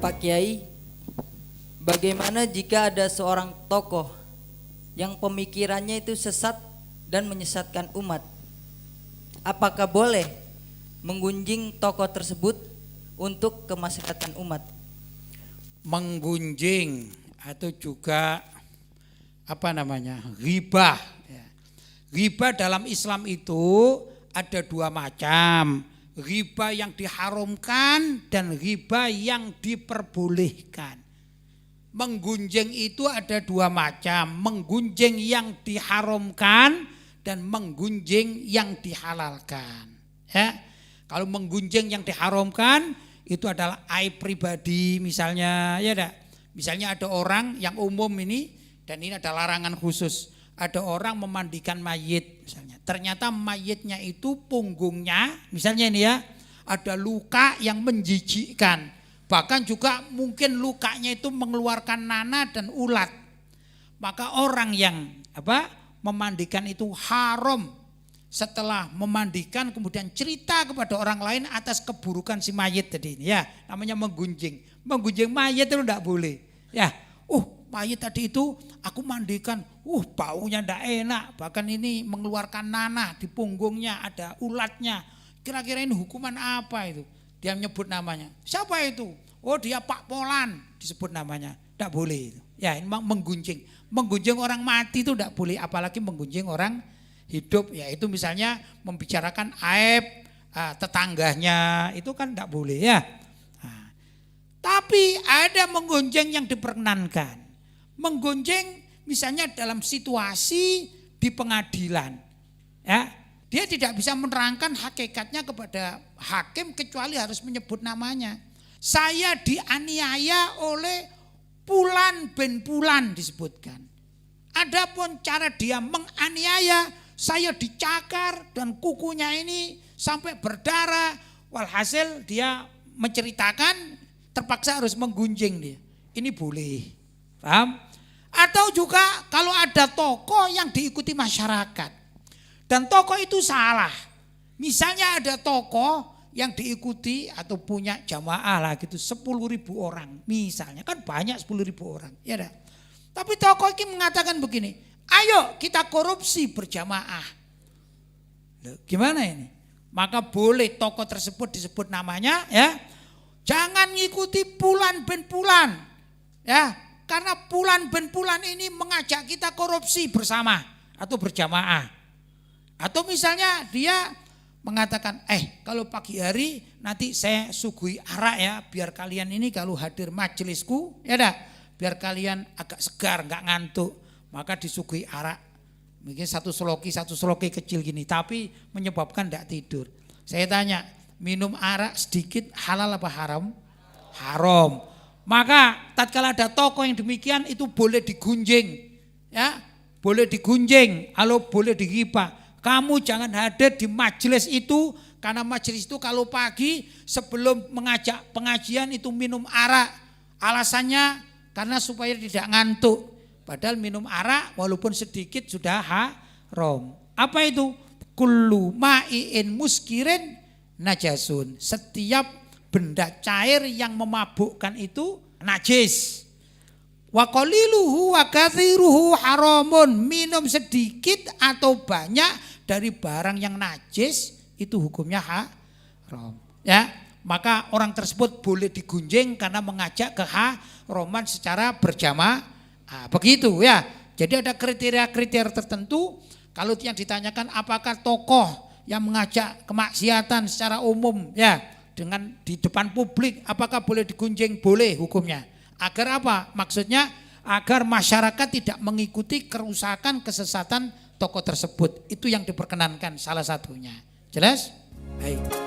Pak Kiai, bagaimana jika ada seorang tokoh yang pemikirannya itu sesat dan menyesatkan umat? Apakah boleh menggunjing tokoh tersebut untuk kemaslahatan umat? Menggunjing atau juga ghibah. Ghibah dalam Islam itu ada dua macam. Ghibah yang diharamkan dan ghibah yang diperbolehkan. Menggunjing itu ada dua macam. Menggunjing yang diharamkan dan menggunjing yang dihalalkan. Ya. Kalau menggunjing yang diharamkan itu adalah aib pribadi misalnya, ya dah. Misalnya ada orang yang umum ini, dan ini ada larangan khusus. Ada orang memandikan mayit misalnya. Ternyata mayitnya itu punggungnya misalnya ini ya, ada luka yang menjijikkan. Bahkan juga mungkin lukanya itu mengeluarkan nanah dan ulat. Maka orang yang memandikan itu haram. Setelah memandikan kemudian cerita kepada orang lain atas keburukan si mayit tadi ini ya, namanya menggunjing. Menggunjing mayit itu tidak boleh. Ya, mayit tadi itu aku mandikan, baunya ndak enak, bahkan ini mengeluarkan nanah di punggungnya, ada ulatnya. Kira-kira ini hukuman apa itu? Dia menyebut namanya. Siapa itu? Oh, dia Pak Polan, disebut namanya. Ndak boleh itu. Ya, ini menggunjing. Menggunjing orang mati itu ndak boleh, apalagi menggunjing orang hidup. Ya, itu misalnya membicarakan aib tetangganya, itu kan ndak boleh ya. Nah, tapi ada menggunjing yang diperkenankan. Menggunjing misalnya dalam situasi di pengadilan, ya, dia tidak bisa menerangkan hakikatnya kepada hakim kecuali harus menyebut namanya. Saya dianiaya oleh Pulan bin Pulan disebutkan. Adapun cara dia menganiaya, saya dicakar dan kukunya ini sampai berdarah. Walhasil dia menceritakan, terpaksa harus menggunjing dia. Ini boleh, paham? Atau juga kalau ada tokoh yang diikuti masyarakat dan tokoh itu salah. Misalnya ada tokoh yang diikuti atau punya jamaah lah gitu 10.000 orang misalnya, kan banyak 10.000 orang ya dah. Tapi tokoh ini mengatakan begini, ayo kita korupsi berjamaah. Loh, gimana ini? Maka boleh tokoh tersebut disebut namanya ya. Jangan ngikuti Pulan bin Pulan ya. Karena Pulan bin Pulan ini mengajak kita korupsi bersama atau berjamaah. Atau misalnya dia mengatakan, kalau pagi hari nanti saya suguhi arak ya, biar kalian ini kalau hadir majelisku, ya dah, biar kalian agak segar, nggak ngantuk. Maka disuguhi arak, mungkin satu sloki kecil gini, tapi menyebabkan tidak tidur. Saya tanya, minum arak sedikit halal apa haram? Haram. Maka tatkala ada tokoh yang demikian itu boleh digunjing, ya, boleh digunjing, kalau boleh dighibah. Kamu jangan hadir di majelis itu, karena majelis itu kalau pagi sebelum mengajak pengajian itu minum arak. Alasannya karena supaya tidak ngantuk. Padahal minum arak walaupun sedikit sudah haram. Apa itu? Kullu ma'iin muskirin najasun. Setiap benda cair yang memabukkan itu najis. Wa qaliluhu wa katsiruhu haramun. Minum sedikit atau banyak dari barang yang najis itu hukumnya haram. Ya, maka orang tersebut boleh digunjing karena mengajak ke haraman secara berjamaah. Begitu ya. Jadi ada kriteria-kriteria tertentu. Kalau yang ditanyakan apakah tokoh yang mengajak kemaksiatan secara umum ya, dengan di depan publik, apakah boleh digunjing? Boleh hukumnya. Agar apa? Maksudnya agar masyarakat tidak mengikuti kerusakan, kesesatan tokoh tersebut. Itu yang diperkenankan salah satunya. Jelas? Baik.